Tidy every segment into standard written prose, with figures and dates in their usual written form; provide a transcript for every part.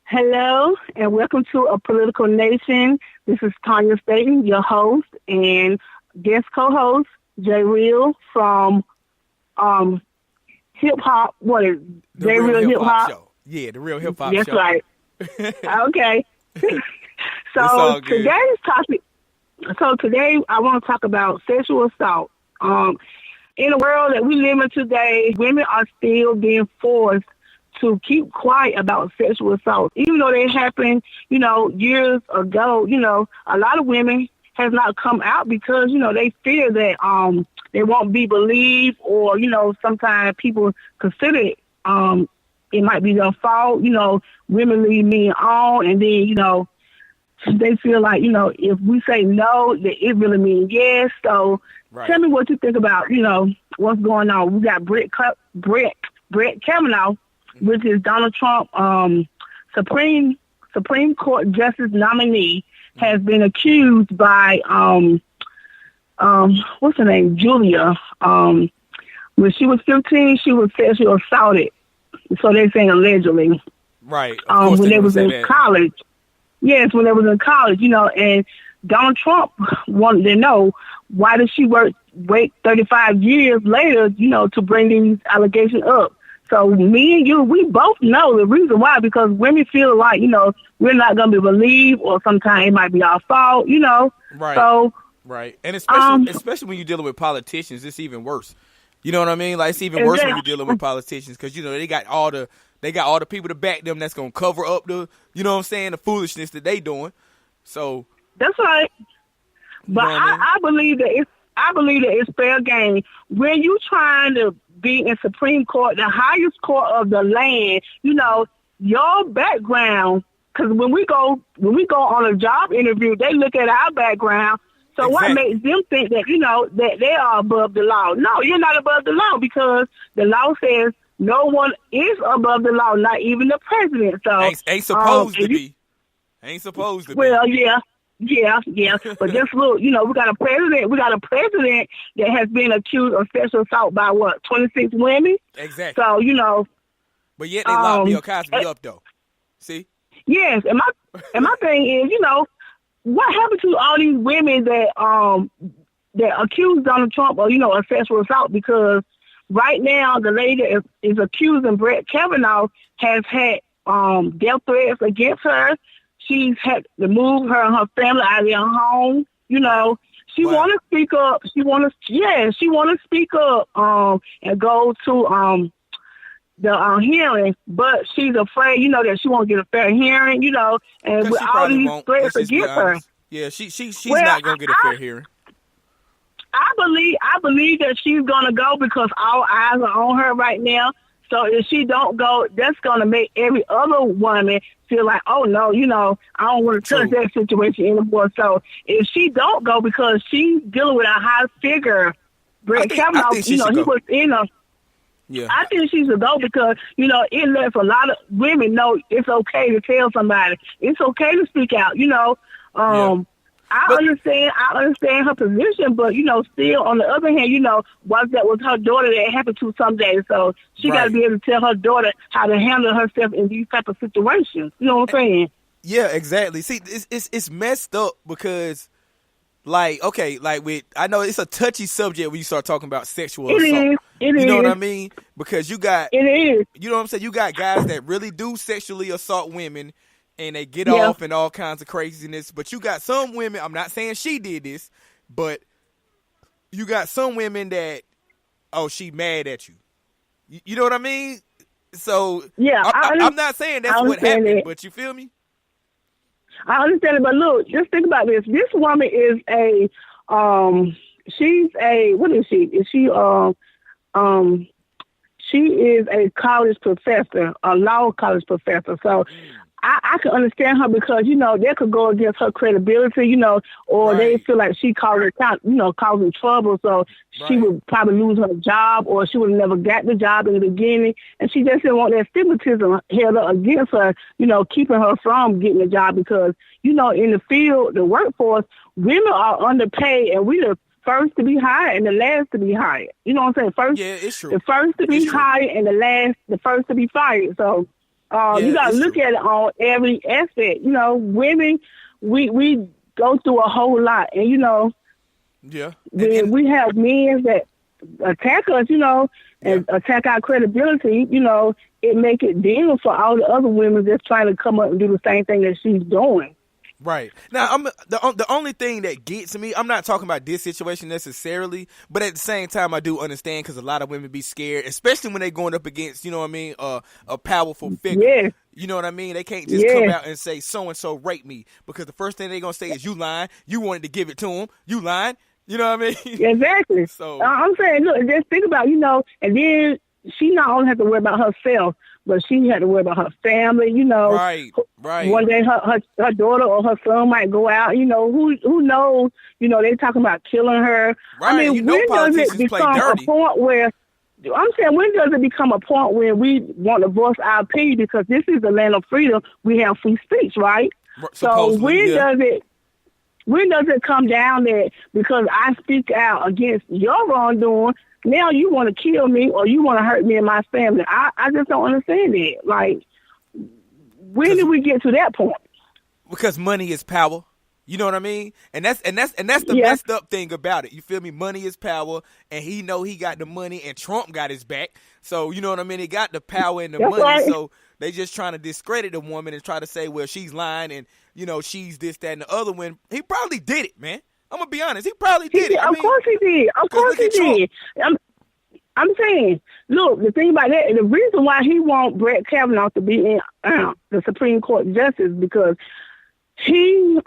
Hello, and welcome to A Political Nation. This is Tanya Staten, your host, and guest co-host, J. Real from Hip Hop. What is J. Real Hip Hop Show? Yeah, the Real Hip Hop Show. That's right. Okay. So today's topic. So today I want to talk about sexual assault. In the world that we live in today, women are still being forced to keep quiet about sexual assault. Even though they happened, years ago, a lot of women has not come out because, they fear that they won't be believed, or, sometimes people consider it might be their fault. Women leave men on, and then, they feel like, if we say no, that it really means yes. So Tell me what you think about, what's going on. We got Brett Kavanaugh, which is Donald Trump, Supreme Court Justice nominee, has been accused by what's her name, Julia. When she was 15, she was sexually assaulted. So they're saying allegedly. Right. When they was in college. Yes, when they was in college, and Donald Trump wanted to know, why did she wait 35 years later, to bring these allegations up? So me and you, we both know the reason why, because women feel like, we're not going to be believed, or sometimes it might be our fault, Right. So, right. And especially when you're dealing with politicians, it's even worse. You know what I mean? Like, it's even worse when you're dealing with politicians, because, they got all the people to back them that's going to cover up the foolishness that they doing. So. That's right. But I believe that it's fair game. When you trying to be in Supreme Court, the highest court of the land, your background, because when we go on a job interview, they look at our background. So What makes them think that, that they are above the law? No, you're not above the law, because the law says no one is above the law, not even the president. So ain't supposed to be. Ain't supposed to be. Well, yeah. But just look, we got a president that has been accused of sexual assault by 26 women. Exactly. So, but yet they locked Bill Cosby up though. See? Yes, and my thing is, what happened to all these women that accused Donald Trump of, of sexual assault? Because right now the lady that is accusing Brett Kavanaugh has had death threats against her. She's had to move her and her family out of their home. She want to speak up. She want to speak up and go to the hearing, but she's afraid, that she won't get a fair hearing, and with all these threats against her. Yeah, she's not gonna get a fair hearing. I believe that she's gonna go, because all eyes are on her right now. So if she don't go, that's going to make every other woman feel like, oh, no, I don't want to touch that situation anymore. So if she don't go, because she's dealing with a high figure, Brett Kavanaugh, he was in a... Yeah. I think she should go, because, it lets a lot of women know it's okay to tell somebody. It's okay to speak out, I understand her position, but, still, on the other hand, that was her daughter that happened to someday. So she got to be able to tell her daughter how to handle herself in these type of situations. You know what I'm saying? Yeah, exactly. See, it's messed up, because, I know it's a touchy subject when you start talking about sexual assault. It is. You know what I mean? Because you got... It is. You know what I'm saying? You got guys that really do sexually assault women, and they get off and all kinds of craziness. But you got some women, I'm not saying she did this, but you got some women that, she mad at you. You know what I mean? So, I'm not saying that's what happened, but you feel me? I understand it, but look, just think about this. This woman is what is she? Is she, she is a college professor, a law college professor. So, I can understand her, because, they could go against her credibility, or they feel like she causing trouble. So she would probably lose her job, or she would have never got the job in the beginning. And she just didn't want that stigmatism held up against her, keeping her from getting a job, because, in the field, the workforce, women are underpaid, and we the first to be hired and the last to be hired. You know what I'm saying? Yeah, it's true. The first to be hired and the first to be fired. So, You got to look at it on every aspect. You know, women, we go through a whole lot. And, you know, when we have men that attack us, you know, and attack our credibility, you know, it make it deal for all the other women that's trying to come up and do the same thing that she's doing. Right. Now, the only thing that gets me, I'm not talking about this situation necessarily, but at the same time, I do understand because a lot of women be scared, especially when they're going up against, you know what I mean, a powerful figure. Yes. You know what I mean? They can't just come out and say, so-and-so raped me, because the first thing they're going to say is, you lying, you wanted to give it to him, you lying. You know what I mean? Exactly. So I'm saying, look, just think about, you know, and then she not only has to worry about herself, but she had to worry about her family, you know. Right. One day her daughter or her son might go out, you know, who knows, you know, they talking about killing her. Right. I mean, you know, when does it become a point where, I'm saying, when does it become a point where we want to voice our opinion, because this is the land of freedom, we have free speech, right? So when does it come down that because I speak out against your wrongdoing, now you want to kill me or you want to hurt me and my family? I just don't understand it. Like, when did we get to that point? Because money is power. You know what I mean? And that's the messed up thing about it. You feel me? Money is power, and he know he got the money, and Trump got his back. So you know what I mean? He got the power and the money. Right. So they just trying to discredit the woman and try to say, well, she's lying, and you know she's this, that, and the other. When he probably did it, man. I'm gonna be honest. He probably did it. Of course he did. Of course he did. I'm saying, look, the thing about that, the reason why he want Brett Kavanaugh to be in the Supreme Court justice, because he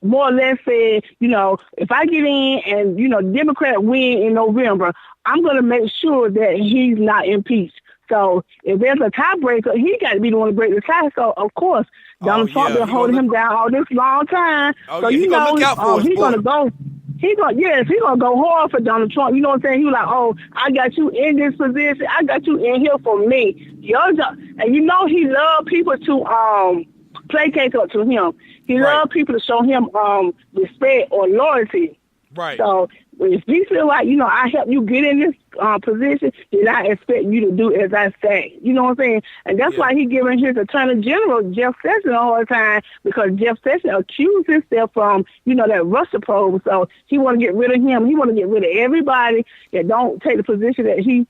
more or less said, you know, if I get in and, you know, Democrat win in November, I'm going to make sure that he's not impeached. So if there's a tiebreaker, he got to be the one to break the tie. So, of course, Donald Trump been holding him down all this long time. So, you know, he's going to go. He's going to go hard for Donald Trump. You know what I'm saying? He was like, oh, I got you in this position. I got you in here for me. And you know he loved people to placate up to him. He loved people to show him respect or loyalty. Right. So if you feel like, you know, I helped you get in this position, then I expect you to do as I say. You know what I'm saying? And that's why he giving his Attorney General, Jeff Sessions, all the time, because Jeff Sessions accused himself from, you know, that Russia probe. So he want to get rid of him. He want to get rid of everybody that don't take the position that he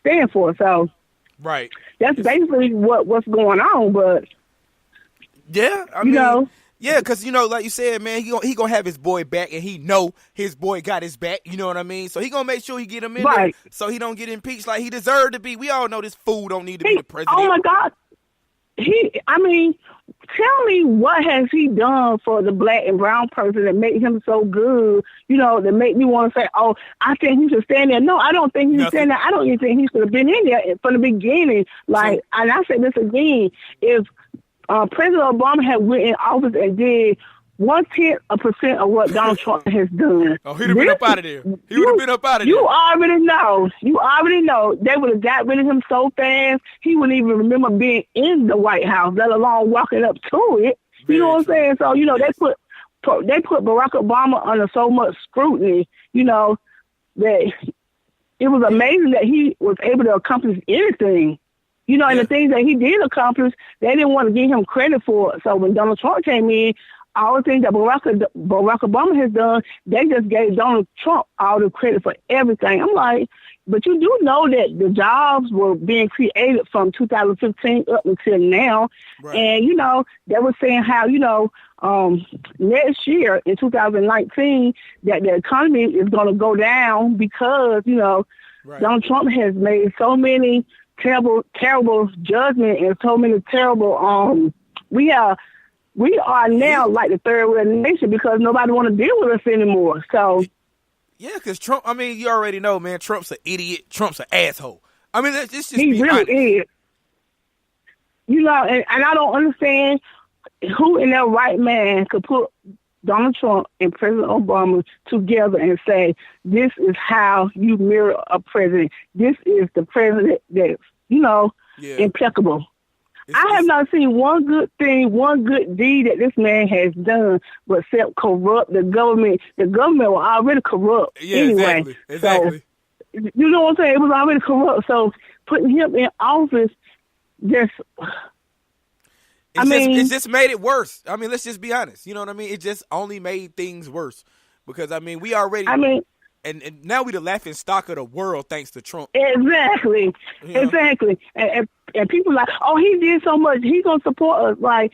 stand for. So that's basically what's going on. But I mean, yeah, because, you know, like you said, man, he gonna have his boy back, and he know his boy got his back, you know what I mean? So he gonna make sure he get him in there so he don't get impeached like he deserved to be. We all know this fool don't need to be the president. Oh, my God. Tell me, what has he done for the black and brown person that made him so good, you know, that make me want to say, oh, I think he should stand there. No, I don't think he should stand there. I don't even think he should have been in there from the beginning. Like, and I say this again, if President Obama had went in office and did 0.1% of what Donald Trump has done. Oh, he'd have been up out of there. He would have been up out of there. You already know. They would have got rid of him so fast, he wouldn't even remember being in the White House, let alone walking up to it. You know what I'm saying? So, you know, they put Barack Obama under so much scrutiny, you know, that it was amazing that he was able to accomplish anything. You know, and the things that he did accomplish, they didn't want to give him credit for it. So when Donald Trump came in, all the things that Barack Obama has done, they just gave Donald Trump all the credit for everything. I'm like, but you do know that the jobs were being created from 2015 up until now. Right. And, you know, they were saying how, you know, next year in 2019, that the economy is going to go down because, you know, Donald Trump has made so many terrible judgment and so many terrible we are now like the third world nation because nobody want to deal with us anymore. So because Trump, I mean, you already know, man, Trump's an idiot. Trump's an asshole. I mean, let's just he be really honest. Is. You know, and I don't understand who in their right man could put Donald Trump and President Obama together and say, this is how you mirror a president. This is the president that's, you know, impeccable. I have not seen one good thing, one good deed that this man has done, but except corrupt the government. The government was already corrupt anyway. Exactly. So, you know what I'm saying? It was already corrupt. So putting him in office just. It's just made it worse. I mean, let's just be honest. You know what I mean? It just only made things worse because we already. And now we the laughing stock of the world thanks to Trump. Exactly, exactly. And people like, oh, he did so much. He's gonna support us. Like,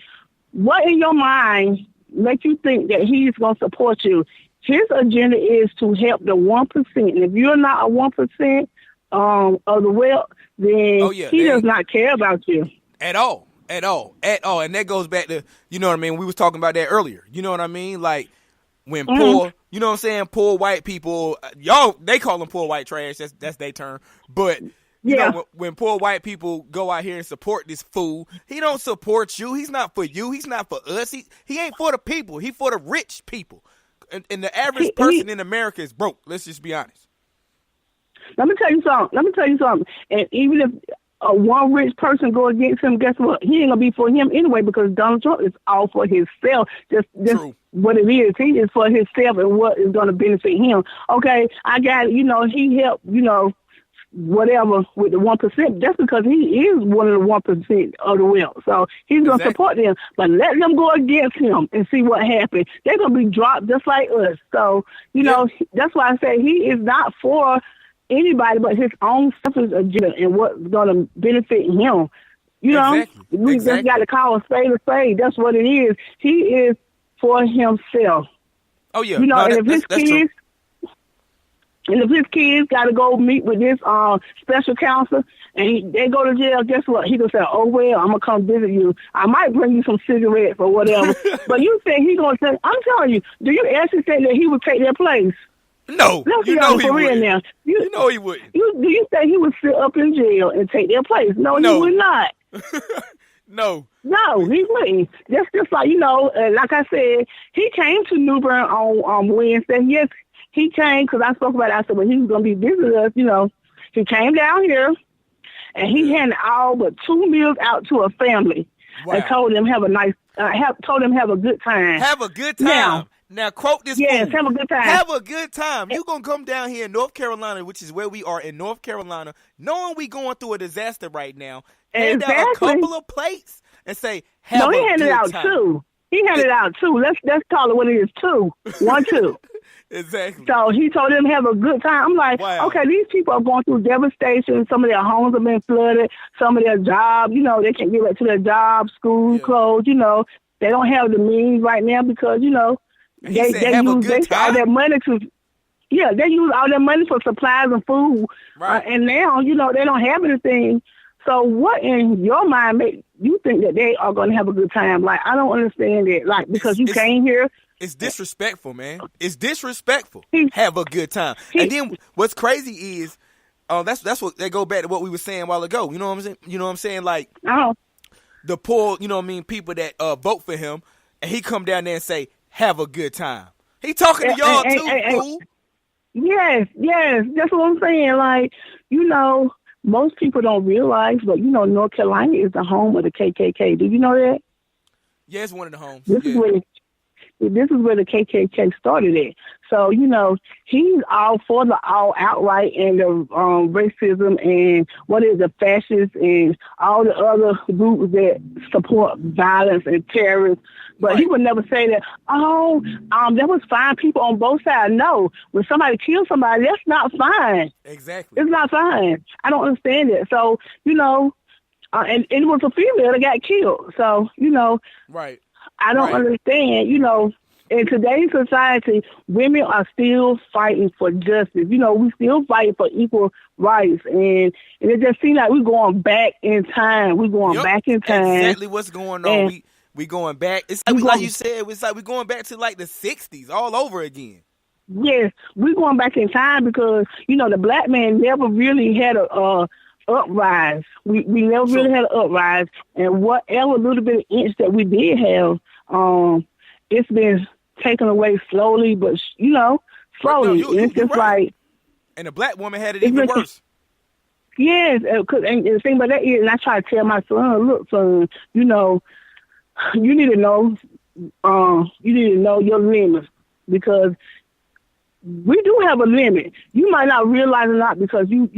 what in your mind makes you think that he's gonna support you? His agenda is to help the 1%. And if you're not a 1% of the wealth, then he does not care about you at all. And that goes back to, you know what I mean? We was talking about that earlier. You know what I mean? Like when poor, you know what I'm saying? Poor white people, y'all, they call them poor white trash. That's their term. But you know, when poor white people go out here and support this fool, he don't support you. He's not for you. He's not for us. He ain't for the people. He for the rich people. And the average person in America is broke. Let's just be honest. Let me tell you something. And even if one rich person go against him, guess what? He ain't gonna be for him anyway because Donald Trump is all for himself. Just what it is. He is for himself and what is gonna benefit him. Okay, I got it. You know, he helped. You know, whatever with the 1%. That's because he is one of the 1% of the wealth. So he's gonna support them. But let them go against him and see what happens. They're gonna be dropped just like us. So you know, that's why I say he is not for anybody but his own selfish agenda and what's going to benefit him. You know, we just got to call a spade a spade. That's what it is. He is for himself. Oh yeah. You know, and if his kids got to go meet with this special counsel and they go to jail, guess what? He gonna say, "Oh well, I'm gonna come visit you. I might bring you some cigarettes or whatever." But you say he gonna say? I'm telling you, do you actually think that he would take their place? No, you know he wouldn't. Now. You know he wouldn't. Do you think he would sit up in jail and take their place? No, he would not. No, he wouldn't. That's just like, you know, like I said, he came to New Bern on Wednesday. Yes, he came because I spoke about it. I said, well, he was going to be visiting us, you know. He came down here and he handed all but 2 meals out to a family and told them have a good time. Have a good time. Now, quote this. Yes, have a good time. Have a good time. You're going to come down here in North Carolina, which is where we are in North Carolina, knowing we going through a disaster right now. Hand out a couple of plates and say, have a good time. No, he handed out 2. He handed out 2. Let's call it what it is, 2. 1, 2. Exactly. So he told them to have a good time. I'm like, okay, these people are going through devastation. Some of their homes have been flooded. Some of their jobs, you know, they can't get back to their jobs, school, clothes, you know. They don't have the means right now because, you know, they use all their money they use all their money for supplies and food. Right. And now, you know, they don't have anything. So what in your mind make you think that they are going to have a good time? Like, I don't understand it. Like, because you came here. It's disrespectful, man. It's disrespectful. Have a good time. And then what's crazy is, that's what they go back to what we were saying a while ago. You know what I'm saying? You know what I'm saying? Like, the poor, you know what I mean, people that vote for him, and he come down there and say, have a good time. He talking to y'all too, fool. Yes, that's what I'm saying. Like, you know, most people don't realize, but, you know, North Carolina is the home of the KKK. Did you know that? Yeah, it's one of the homes. This is where the KKK started at. So, you know, he's all for the all outright and the racism and what is the fascists and all the other groups that support violence and terrorists. But he would never say that, there was fine people on both sides. No, when somebody kills somebody, that's not fine. Exactly. It's not fine. I don't understand it. So, you know, and it was a female that got killed. So, you know, I don't understand, you know, in today's society, women are still fighting for justice. You know, we still fight for equal rights. And it just seems like we're going back in time. We're going back in time. Exactly what's going on. We going back. It's like you said, it's like we're going back to like the 60s all over again. Yes, we're going back in time because, you know, the black man never really had a uprise. We never really had an uprise. And whatever little bit of inch that we did have, it's been taken away slowly, but, you know, slowly. No, it's just like... And the black woman had it even worse. Yes, and the thing about that is, and I try to tell my son, look, son, you know, you need to know your limits because we do have a limit. You might not realize it not because you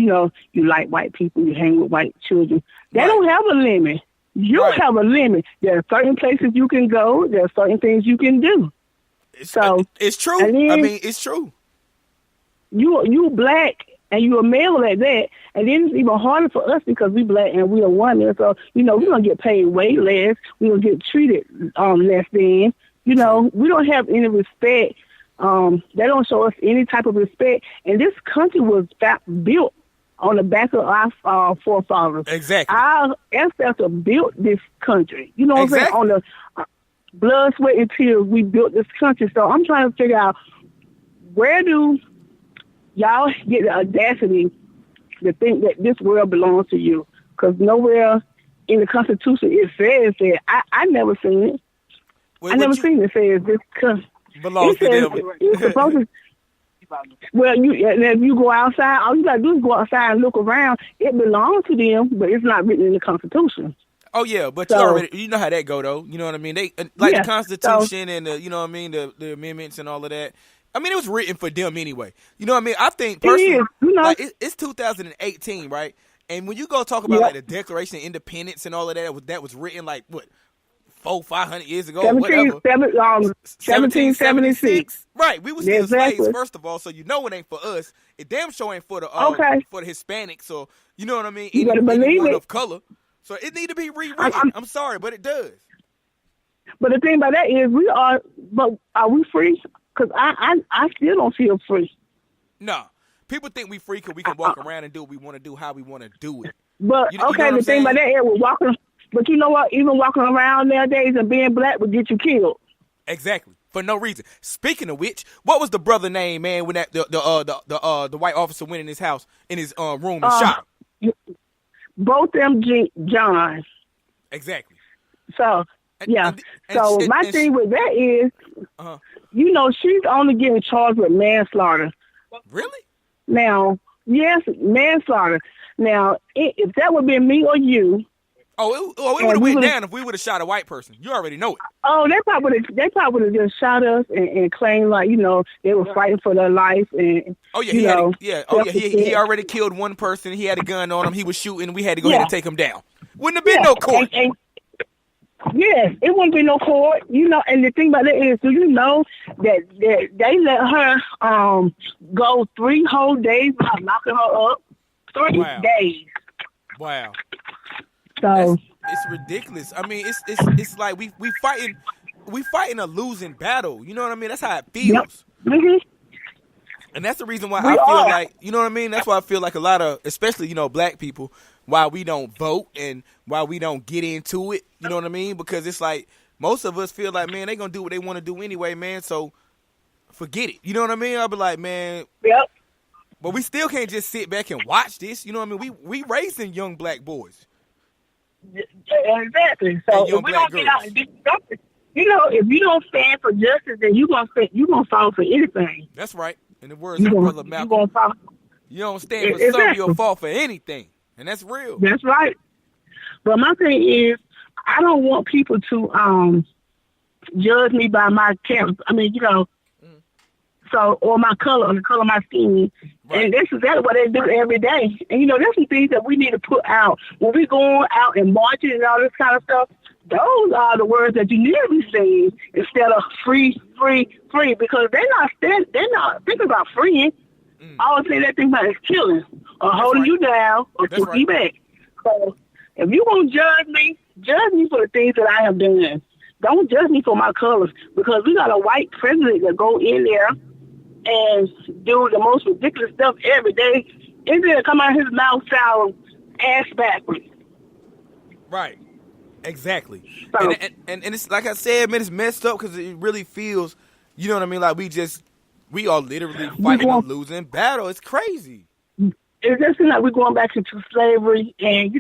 like white people, you hang with white children. They don't have a limit. You have a limit. There are certain places you can go. There are certain things you can do. It's true. It's true. You black and you a male at that, and then it's even harder for us because we black and we are women. So we're gonna get paid way less. We're gonna get treated less than. We don't have any respect. They don't show us any type of respect. And this country was built on the back of our forefathers. Exactly. Our ancestors built this country. You know what I'm saying? On the blood, sweat, and tears, we built this country. So I'm trying to figure out, where do y'all get the audacity to think that this world belongs to you? Because nowhere in the Constitution it says that. I never seen it. I never seen it says this country belongs to them. It's supposed to. Well, if you go outside, all you gotta do is go outside and look around. It belongs to them, but it's not written in the Constitution. Oh yeah, but you know how that go though. You know what I mean? They the Constitution and the amendments and all of that. I mean, it was written for them anyway. You know what I mean? I think personally, it's 2018, right? And when you go talk about like the Declaration of Independence and all of that was written like what? 400-500 years ago, 1776. Right, we were still slaves first of all, so it ain't for us. It damn sure ain't for the for the Hispanics, or you know what I mean. You better believe it. Of color, so it need to be rewritten. I'm sorry, but it does. But the thing about that is, but are we free? Because I still don't feel free. No, people think we free because we can walk around and do what we want to do, how we want to do it. But the thing about that is, we're walking. But you know what? Even walking around nowadays and being black would get you killed. Exactly, for no reason. Speaking of which, what was the brother name, man? When that the white officer went in his house, in his room and shot him? Both them John. Exactly. So my thing with that is, she's only getting charged with manslaughter. Really? Now, yes, manslaughter. Now, if that would be me or you. It would have went down if we would have shot a white person. You already know it. Oh, they probably would have just shot us and claimed they were fighting for their life and. Oh yeah, he already killed one person. He had a gun on him. He was shooting. We had to go ahead and take him down. Wouldn't have been no court. Yes, it wouldn't be no court. And the thing about it is, do you know that they let her go 3 whole days without locking her up? 3 days. Wow. So it's ridiculous. I mean, it's like we fighting a losing battle. You know what I mean? That's how it feels. Yep. Mm-hmm. And that's the reason why I feel like, you know what I mean? That's why I feel like a lot of, especially, black people, why we don't vote and why we don't get into it. You know what I mean? Because it's like most of us feel like, man, they gonna do what they want to do anyway, man. So forget it. You know what I mean? I'll be like, man. Yep. But we still can't just sit back and watch this. You know what I mean? We raising young black boys. Exactly. So if we don't get out and do something, if you don't stand for justice, then you're gonna fall for anything. That's right. In the words of Brother Malcolm, you don't stand for something, you'll fall for anything, and that's real. That's right. But my thing is, I don't want people to judge me by my character. I mean, or my color, or the color of my skin. Right. And that's exactly what they do every day. And, there's some things that we need to put out. When we going out and marching and all this kind of stuff, those are the words that you need to be saying instead of free, free, free, because they're not thinking about freeing. All they think about is killing or holding you down or putting you back. So if you want to judge me for the things that I have done. Don't judge me for my colors, because we got a white president that go in there and do the most ridiculous stuff every day. And then come out of his mouth sound ass backwards. Right. Exactly. So, and it's like I said, man, it's messed up because it really feels, you know what I mean? Like we are literally fighting a losing battle. It's crazy. It just seems like we're going back into slavery, and,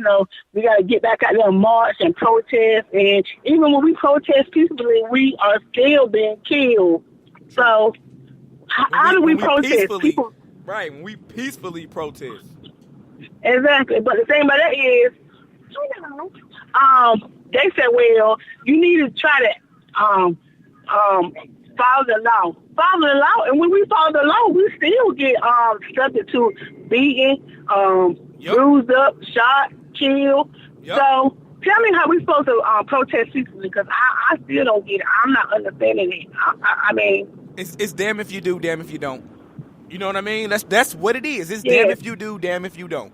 we got to get back out there and march and protest. And even when we protest peacefully, we are still being killed. So how do we protest? People, right, when we peacefully protest. Exactly. But the thing about that is, they said, well, you need to try to follow the law. Follow the law, and when we follow the law, we still get subject to beating, bruised up, shot, killed. Yep. So tell me how we supposed to protest peacefully, because I still don't get it. I'm not understanding it. I mean, it's damn if you do, damn if you don't. You know what I mean? That's what it is. It's damn if you do, damn if you don't.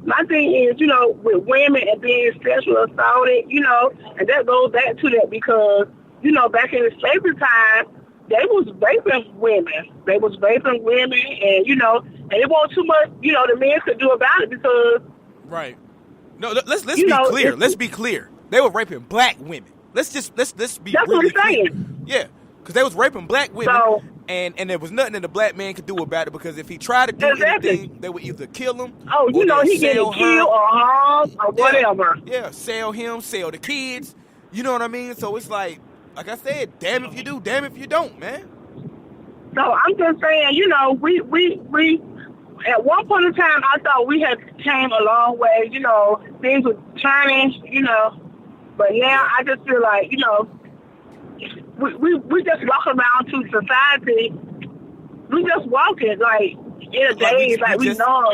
My thing is, you know, with women and being sexually assaulted, you know, and that goes back to that because, you know, back in the slavery time, they was raping women. They was raping women, and, you know, and it wasn't too much, you know, the men could do about it because... Right. No, let's be clear. Let's be clear. They were raping black women. Let's be that's really what I'm saying. Clear. Yeah, because they was raping black women, and there was nothing that the black man could do about it, because if he tried to do anything, they would either kill him. Oh, you know, he getting killed or harmed or whatever. Yeah, sell him, sell the kids. You know what I mean? So it's like I said, damn if you do, damn if you don't, man. So I'm just saying, you know, we at one point in time, I thought we had came a long way. You know, things were turning, you know, but now I just feel like, you know, we just walk around to society. We just walking like in a day, we numb,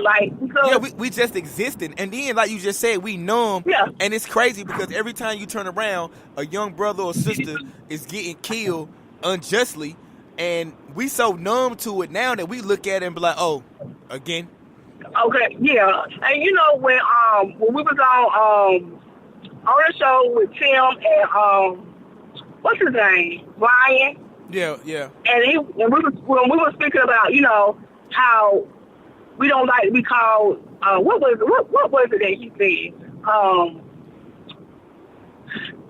because we just existing, and then like you just said, we numb. Yeah. And it's crazy because every time you turn around, a young brother or sister is getting killed unjustly, and we so numb to it now that we look at it and be like, oh, again. Okay, yeah, and you know when we was on the show with Tim and what's his name, Ryan. Yeah. And we were speaking about, you know, how we don't like to be called what was it that he said?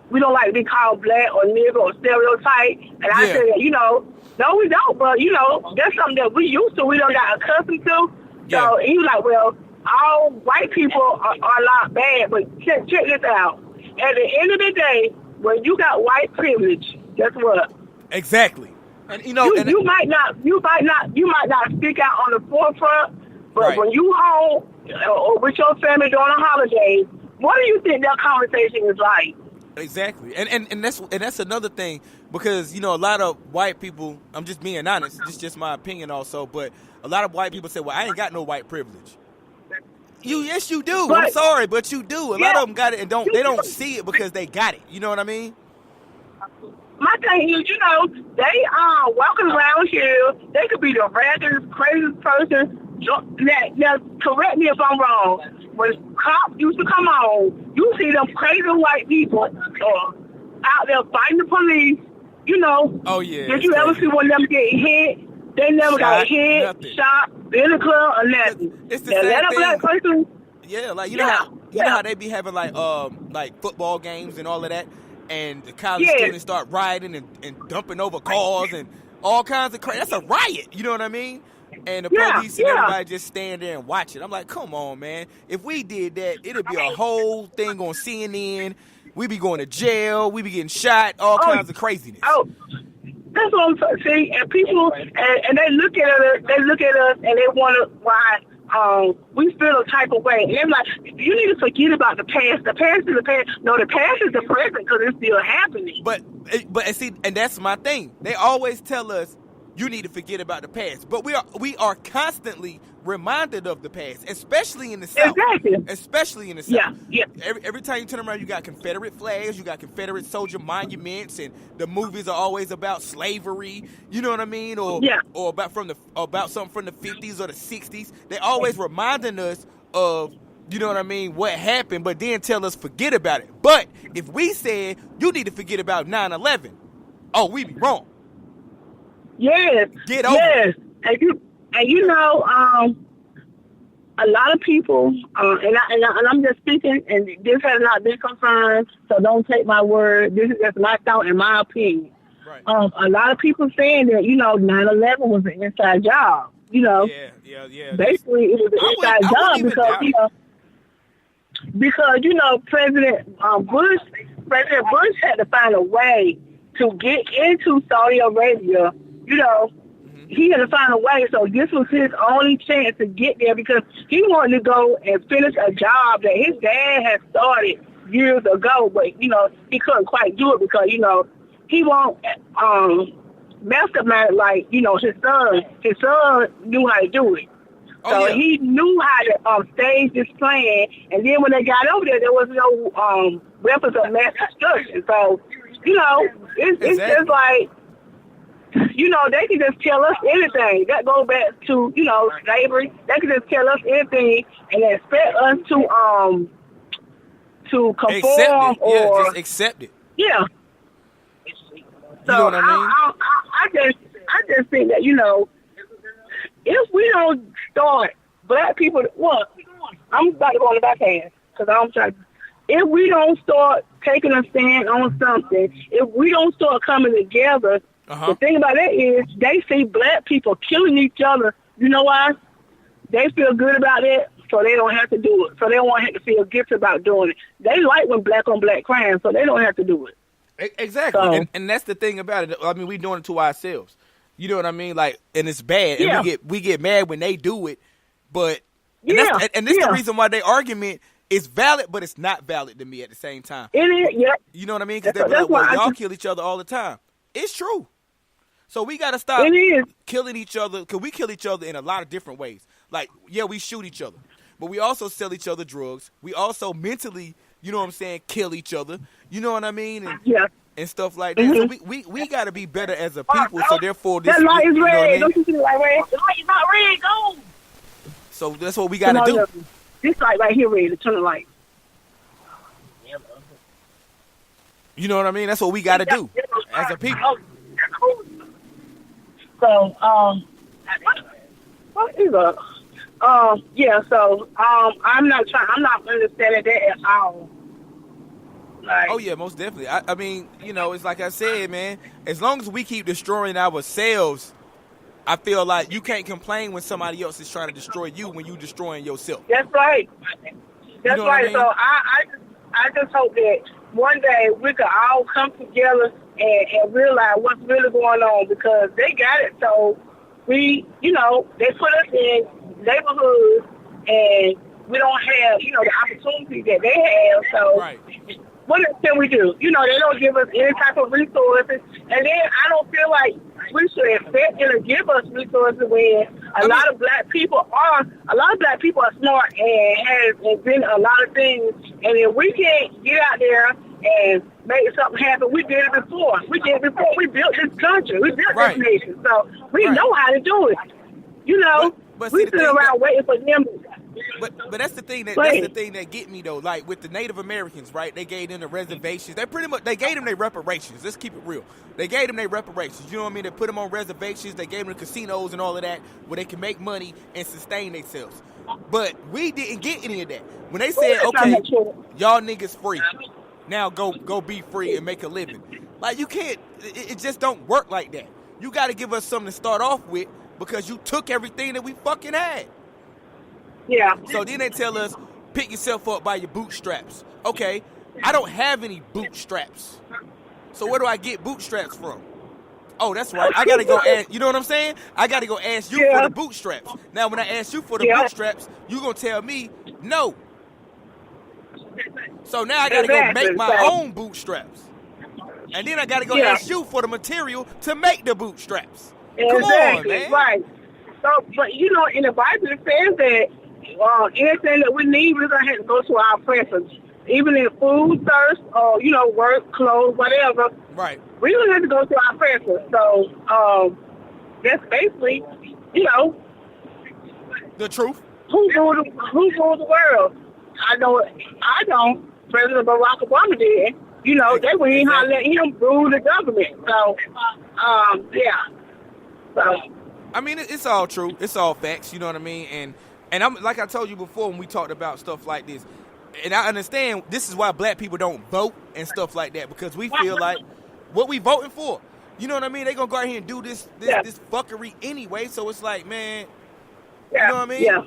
We don't like to be called black or nigger or stereotype. And I said, you know, no, we don't. But you know, that's something that we used to. We don't got accustomed to. Yeah. So he was like, well, all white people are a lot bad, but check this out. At the end of the day, when you got white privilege, guess what? Exactly. And you know, you might not stick out on the forefront, but right. When you home or with your family during the holidays, what do you think that conversation is like? Exactly. And that's another thing, because you know a lot of white people, I'm just being honest, this is just my opinion also, but a lot of white people say, well, I ain't got no white privilege. Yes, you do. But, I'm sorry, but you do. A lot of them got it, and they don't see it because they got it. You know what I mean? My thing is, you know, they walking around here. They could be the raggedest, craziest person. Now, correct me if I'm wrong. When cops used to come on, you see them crazy white people out there fighting the police. You know. Oh yeah. Did you ever see one of them get hit? They never got hit, nothing. Shot, in the club, or nothing. It's the same thing. Black person. Yeah, like you know how they be having like football games and all of that, and the college students start rioting and dumping over cars and all kinds of crazy. That's a riot. You know what I mean? And the police and everybody just stand there and watch it. I'm like, come on, man. If we did that, it'd be a whole thing on CNN. We'd be going to jail. We'd be getting shot. All kinds of craziness. Oh, that's what I'm saying. See, and people, and they look at us. They look at us, and they wonder why we feel a type of way. And they're like, you need to forget about the past. The past is the past. No, the past is the present because it's still happening. But see, and that's my thing. They always tell us, you need to forget about the past. But we are constantly reminded of the past, especially in the South. Exactly. Especially in the South. Yeah. Every time you turn around, you got Confederate flags, you got Confederate soldier monuments, and the movies are always about slavery. You know what I mean? Or about something from the 50s or the 60s. They always reminding us of, you know what I mean, what happened, but then tell us forget about it. But if we said you need to forget about 9/11, oh, we be wrong. Yes. Get over it. And you know, a lot of people, and I'm just speaking, and this has not been confirmed, so don't take my word. This is just my thought and my opinion. Right. A lot of people saying that, you know, 9/11 was an inside job. You know, basically it was an inside job because you know President Bush had to find a way to get into Saudi Arabia. You know, he had to find a way, so this was his only chance to get there because he wanted to go and finish a job that his dad had started years ago, but, you know, he couldn't quite do it because, you know, he won't mastermind like, you know, his son. His son knew how to do it. So he knew how to stage this plan, and then when they got over there was no weapons of mass destruction. So, you know, it's just like, you know, they can just tell us anything. That goes back to, you know, slavery. They can just tell us anything and expect us to conform or just accept it. Yeah. So you know what I mean? I just think that, you know, if we don't start black people, I'm about to go on the backhand because I'm trying. If we don't start taking a stand on something, if we don't start coming together, the thing about that is they see black people killing each other. You know why? They feel good about that, so they don't have to do it. So they don't have to feel guilty about doing it. They like when black on black crime, so they don't have to do it. Exactly, so, and that's the thing about it. I mean, we doing it to ourselves. You know what I mean? Like, and it's bad. And we get mad when they do it, but and this is the reason why their argument is valid, but it's not valid to me at the same time. It is, You know what I mean? Because they're like, well, y'all kill each other all the time. It's true. So we got to stop killing each other, because we kill each other in a lot of different ways. Like, we shoot each other, but we also sell each other drugs. We also mentally, you know what I'm saying, kill each other. You know what I mean? And stuff like that. So we got to be better as a people. So therefore, this that light is red. You know what I mean? Don't you see the light red? The light is not red. Go. So that's what we got to do. This light right here red. Turn the light. You know what I mean? That's what we got to do as a people. So what is up? So I'm not understanding that at all. Like, oh yeah, most definitely. I mean, you know, it's like I said, man. As long as we keep destroying ourselves, I feel like you can't complain when somebody else is trying to destroy you when you destroying yourself. That's right. That's right. I mean? So I just hope that one day we could all come together and realize what's really going on, because they got it. So we, you know, they put us in neighborhoods and we don't have, you know, the opportunity that they have. So what can we do? You know, they don't give us any type of resources. And then I don't feel like we should expect them to give us resources when a lot of black people are smart and have been a lot of things. And if we can't get out there and make something happen, we did it before. We built this country. We built this nation. So we know how to do it. You know, but we sit around waiting for them. But that's the thing that get me though. Like with the Native Americans, right? They gave them the reservations. They gave them their reparations. Let's keep it real. They gave them their reparations. You know what I mean? They put them on reservations. They gave them the casinos and all of that, where they can make money and sustain themselves. But we didn't get any of that. When they said, okay, y'all niggas free, now go be free and make a living. Like, you can't. It just don't work like that. You got to give us something to start off with, because you took everything that we fucking had. Yeah. So then they tell us, pick yourself up by your bootstraps. Okay, I don't have any bootstraps. So where do I get bootstraps from? Oh, that's right. I got to go ask, you know what I'm saying? I got to go ask you for the bootstraps. Now, when I ask you for the bootstraps, you going to tell me no. So now I got to go make my own bootstraps. And then I got to go ask you for the material to make the bootstraps. Come on, man. Right. So, but you know, in the Bible it says that anything that we need, we're going to have to go to our oppressors. Even in food, thirst, or, you know, work, clothes, whatever. Right. We're going to have to go to our oppressors. So, that's basically, you know, the truth. Who ruled the world? I don't. President Barack Obama did. You know, they were even letting him rule the government. So, yeah. So, I mean, it's all true. It's all facts. You know what I mean? And I'm like I told you before when we talked about stuff like this. And I understand this is why black people don't vote and stuff like that, because we feel like what we voting for. You know what I mean? They gonna go out here and do this fuckery anyway. So it's like, man, you know what I mean? Yeah.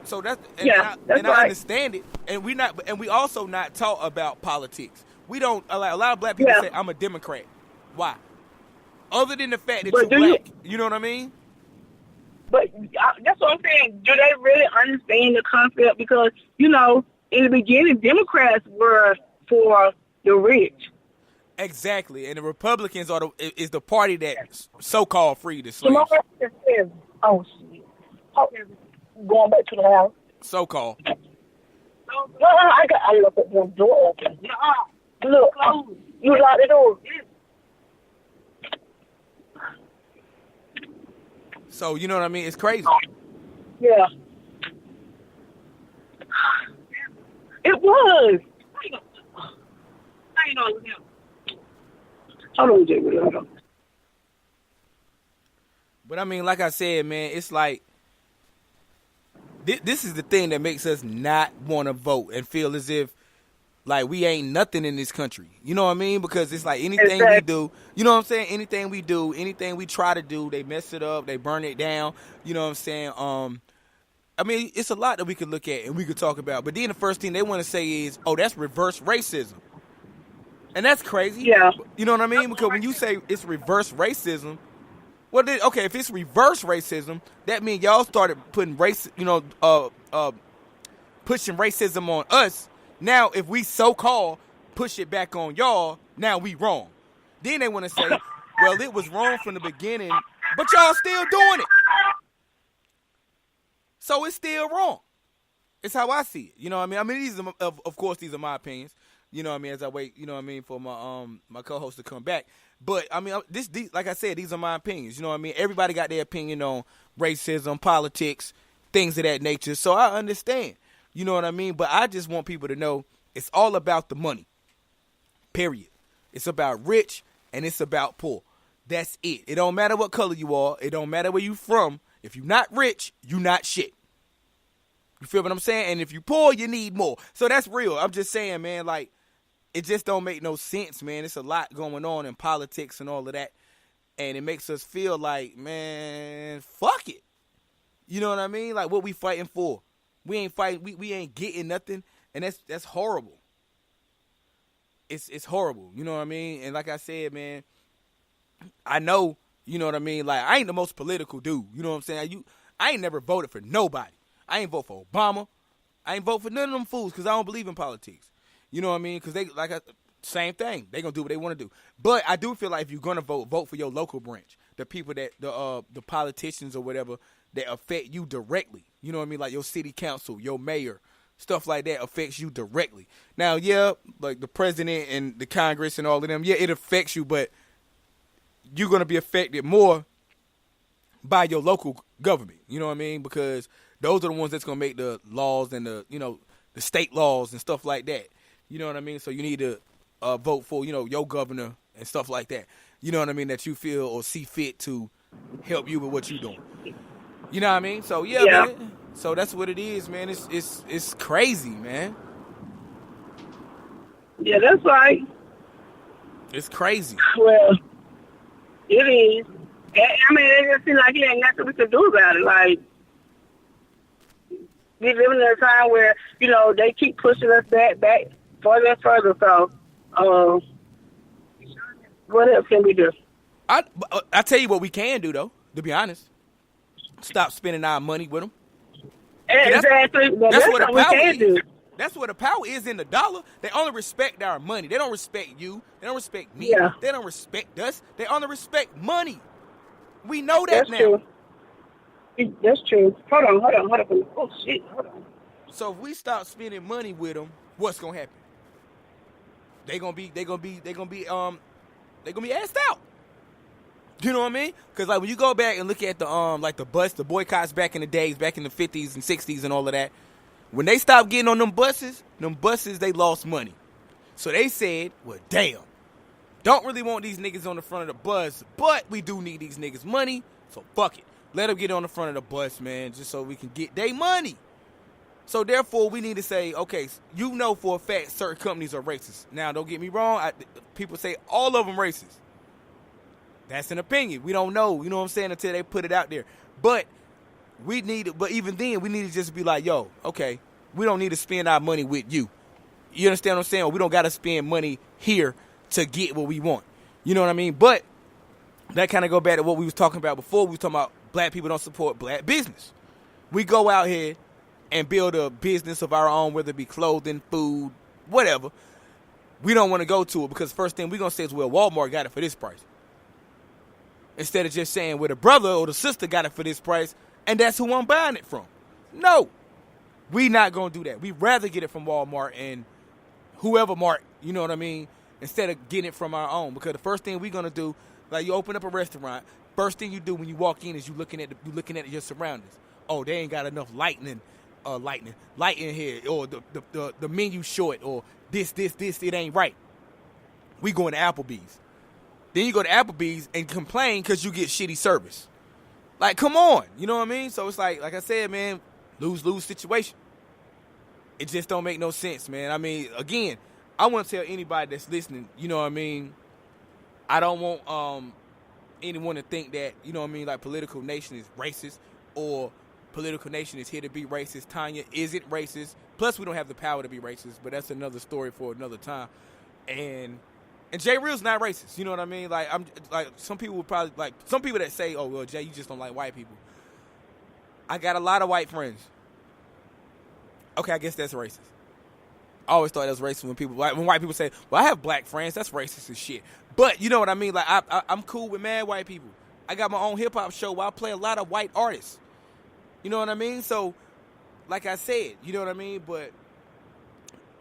So that's I understand it. And we also not taught about politics. We don't. A lot of black people say I'm a Democrat. Why? Other than the fact that you're black, you know what I mean? But that's what I'm saying. Do they really understand the concept? Because, you know, in the beginning, Democrats were for the rich. Exactly, and the Republicans is the party that so-called freed the slaves. Oh shit! Going back to the house. So-called. I look at the door open. Look, you lock the door. So you know what I mean? It's crazy. Yeah. It was. How you know it was him? Hold on, Jay. Hold on. But I mean, like I said, man, it's like this is the thing that makes us not want to vote and feel as if like we ain't nothing in this country. You know what I mean? Because it's like anything we do, you know what I'm saying? Anything we do, anything we try to do, they mess it up, they burn it down. You know what I'm saying? I mean, it's a lot that we could look at and we could talk about. But then the first thing they want to say is, oh, that's reverse racism. And that's crazy. Yeah. You know what I mean? Because when you say it's reverse racism, okay, if it's reverse racism, that means y'all started putting pushing racism on us. Now, if we so-called push it back on y'all, now we wrong. Then they want to say, well, it was wrong from the beginning, but y'all still doing it. So it's still wrong. It's how I see it. You know what I mean? I mean, these are, of course, these are my opinions. You know what I mean? As I wait, you know what I mean, for my co-host to come back. But I mean, these like I said, these are my opinions. You know what I mean? Everybody got their opinion on racism, politics, things of that nature. So I understand. You know what I mean? But I just want people to know it's all about the money. Period. It's about rich and it's about poor. That's it. It don't matter what color you are. It don't matter where you from. If you're not rich, you not shit. You feel what I'm saying? And if you poor, you need more. So that's real. I'm just saying, man, like, it just don't make no sense, man. It's a lot going on in politics and all of that. And it makes us feel like, man, fuck it. You know what I mean? Like, what we fighting for? We ain't fighting. We ain't getting nothing. And that's horrible. It's horrible. You know what I mean? And like I said, man, I know, you know what I mean? Like, I ain't the most political dude. You know what I'm saying? I ain't never voted for nobody. I ain't vote for Obama. I ain't vote for none of them fools because I don't believe in politics. You know what I mean? Because same thing. They gonna do what they want to do. But I do feel like if you're gonna vote for your local branch, the people that the politicians or whatever that affect you directly. You know what I mean? Like your city council, your mayor, stuff like that affects you directly. Now, yeah, like the president and the Congress and all of them, yeah, it affects you, but you're gonna be affected more by your local government. You know what I mean? Because those are the ones that's gonna make the laws and the state laws and stuff like that. You know what I mean? So you need to vote for, your governor and stuff like that. You know what I mean? That you feel or see fit to help you with what you're doing. You know what I mean? So yeah. Man. So that's what it is, man. It's crazy, man. Yeah, that's right. It's crazy. Well, it is. I mean, it just seems like it ain't nothing we can do about it. Like, we live in a time where, they keep pushing us back, further and further. So, what else can we do? I tell you what we can do, though, to be honest. Stop spending our money with them. Exactly. That's what the power is. That's what the power is in the dollar. They only respect our money. They don't respect you. They don't respect me. Yeah. They don't respect us. They only respect money. We know that now. True. That's true. Hold on. Oh shit! Hold on. So if we stop spending money with them, what's gonna happen? They gonna be asked out. You know what I mean? Because like when you go back and look at the boycotts back in the days, back in the 50s and 60s and all of that, when they stopped getting on them buses, they lost money. So they said, well, damn, don't really want these niggas on the front of the bus, but we do need these niggas money, so fuck it. Let them get on the front of the bus, man, just so we can get their money. So therefore, we need to say, okay, for a fact certain companies are racist. Now, don't get me wrong. People say all of them racist. That's an opinion. We don't know, you know what I'm saying, until they put it out there. But even then, we need to just be like, yo, okay, we don't need to spend our money with you. You understand what I'm saying? Or we don't got to spend money here to get what we want. You know what I mean? But that kind of go back to what we was talking about before. We was talking about black people don't support black business. We go out here and build a business of our own, whether it be clothing, food, whatever. we don't want to go to it because the first thing we're going to say is, well, Walmart got it for this price. Instead of just saying, well, the brother or the sister got it for this price, and that's who I'm buying it from. No, we not going to do that. We'd rather get it from Walmart and whoever Mart, you know what I mean, instead of getting it from our own. Because the first thing we're going to do, like you open up a restaurant, first thing you do when you walk in is you looking at your surroundings. Oh, they ain't got enough light in here, or the menu short, or this, it ain't right. We going to Applebee's. Then you go to Applebee's and complain because you get shitty service. Like, come on, you know what I mean? So it's like I said, man, lose situation. It just don't make no sense, man. I mean, again, I want to tell anybody that's listening, you know what I mean, I don't want anyone to think that, you know what I mean, like Political Nation is racist or Political Nation is here to be racist. Tanya isn't racist. Plus, we don't have the power to be racist, but that's another story for another time. And Jay Real's not racist, you know what I mean? Like, I'm like, some people would probably, like, some people that say, oh, well, Jay, you just don't like white people. I got a lot of white friends. Okay, I guess that's racist. I always thought that was racist when white people say, well, I have black friends, that's racist as shit. But, you know what I mean? Like, I'm cool with mad white people. I got my own hip-hop show where I play a lot of white artists. You know what I mean? So, like I said, you know what I mean? But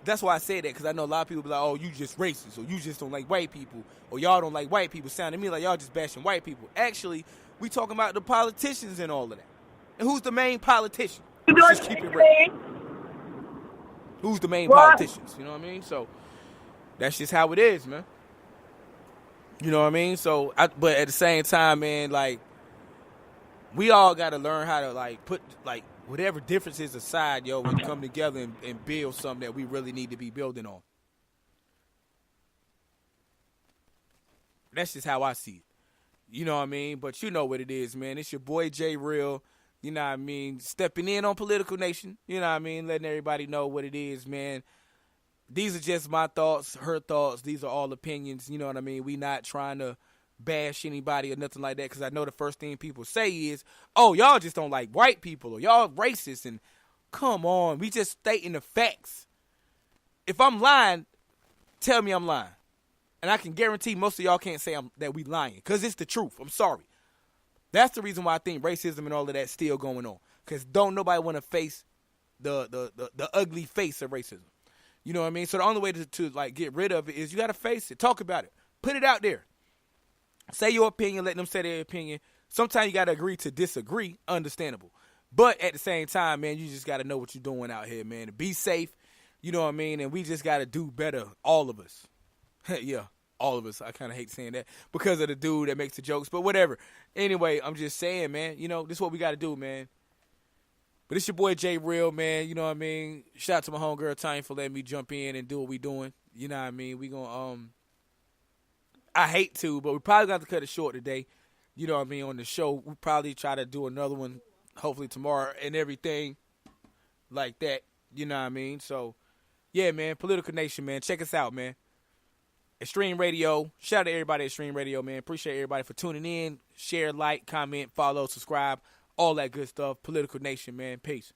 that's why I say that, because I know a lot of people be like, oh, you just racist, or you just don't like white people, or y'all don't like white people. Sounding to me like y'all just bashing white people. Actually, we talking about the politicians and all of that. And who's the main politician? Let's just keep it real. Who's the main politicians? You know what I mean? So that's just how it is, man. You know what I mean? So, but at the same time, man, like, we all got to learn how to, like, put, like, whatever differences aside, yo, and come together and build something that we really need to be building on. That's just how I see it. You know what I mean? But you know what it is, man. It's your boy Jay Real. You know what I mean? Stepping in on Political Nation. You know what I mean? Letting everybody know what it is, man. These are just my thoughts, her thoughts. These are all opinions. You know what I mean? We not trying to bash anybody or nothing like that, because I know the first thing people say is, oh, y'all just don't like white people, or y'all racist. And come on, we just stating the facts. If I'm lying, tell me I'm lying. And I can guarantee most of y'all can't say that we lying, because it's the truth. I'm sorry. That's the reason why I think racism and all of that's still going on, because don't nobody want to face the ugly face of racism. You know what I mean? So the only way to like get rid of it is you got to face it, talk about it, put it out there. Say your opinion, let them say their opinion. Sometimes you got to agree to disagree, understandable. But at the same time, man, you just got to know what you're doing out here, man. Be safe, you know what I mean? And we just got to do better, all of us. Yeah, all of us. I kind of hate saying that because of the dude that makes the jokes, but whatever. Anyway, I'm just saying, man, you know, this is what we got to do, man. But it's your boy Jay Real, man, you know what I mean? Shout out to my homegirl Tanya for letting me jump in and do what we doing. You know what I mean? We gonna, I hate to, but we probably got to cut it short today. You know what I mean? On the show, we probably try to do another one, hopefully tomorrow and everything like that. You know what I mean? So, yeah, man, Political Nation, man. Check us out, man. Extreme Radio. Shout out to everybody at Extreme Radio, man. Appreciate everybody for tuning in. Share, like, comment, follow, subscribe, all that good stuff. Political Nation, man. Peace.